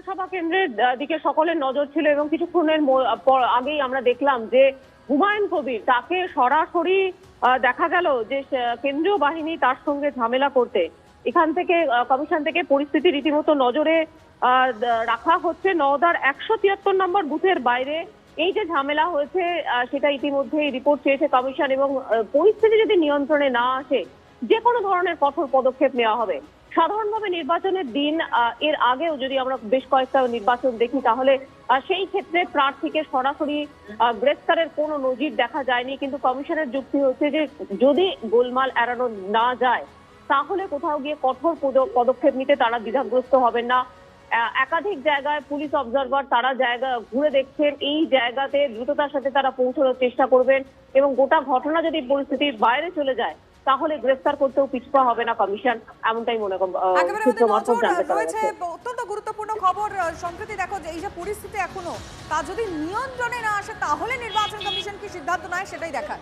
বিধানসভা কেন্দ্রের দিকে সকলের নজর ছিল এবং কিছুক্ষণের আগেই আমরা দেখলাম যে হুমায়ুন কবির তাকে সরাসরি দেখা গেল যে কেন্দ্রীয় বাহিনী তার সঙ্গে ঝামেলা করতে এখান থেকে কমিশন থেকে পরিস্থিতি রীতিমতো নজরে রাখা হচ্ছে। নওদার 173 নম্বর বুথের বাইরে এই যে ঝামেলা হয়েছে সেটা ইতিমধ্যেই রিপোর্ট চেয়েছে কমিশন এবং পরিস্থিতি যদি নিয়ন্ত্রণে না আসে যে কোনো ধরনের কঠোর পদক্ষেপ নেওয়া হবে। সাধারণভাবে নির্বাচনের দিন এর আগেও যদি আমরা বেশ কয়েকটা নির্বাচন দেখি তাহলে সেই ক্ষেত্রে প্রার্থীকে সরাসরি গ্রেফতারের কোনো নজির দেখা যায়নি, কিন্তু কমিশনের যুক্তি হচ্ছে যে যদি গোলমাল এড়ানো না যায় তাহলে কোথাও গিয়ে কঠোর পদক্ষেপ নিতে তারা দ্বিধাগ্রস্ত হবেন না। একাধিক জায়গায় পুলিশ অবজারভার তারা জায়গা ঘুরে দেখছেন, এই জায়গাতে দ্রুততার সাথে তারা পৌঁছানোর চেষ্টা করবেন এবং গোটা ঘটনা যদি পরিস্থিতির বাইরে চলে যায় তাহলে গ্রেফতার করতেও পিছপা হবে না কমিশন, এমনটাই মনে রয়েছে। অত্যন্ত গুরুত্বপূর্ণ খবর সম্প্রতি দেখো যে এই যে পরিস্থিতি এখনো তা যদি নিয়ন্ত্রণে না আসে তাহলে নির্বাচন কমিশন কি সিদ্ধান্ত নেয় সেটাই দেখার।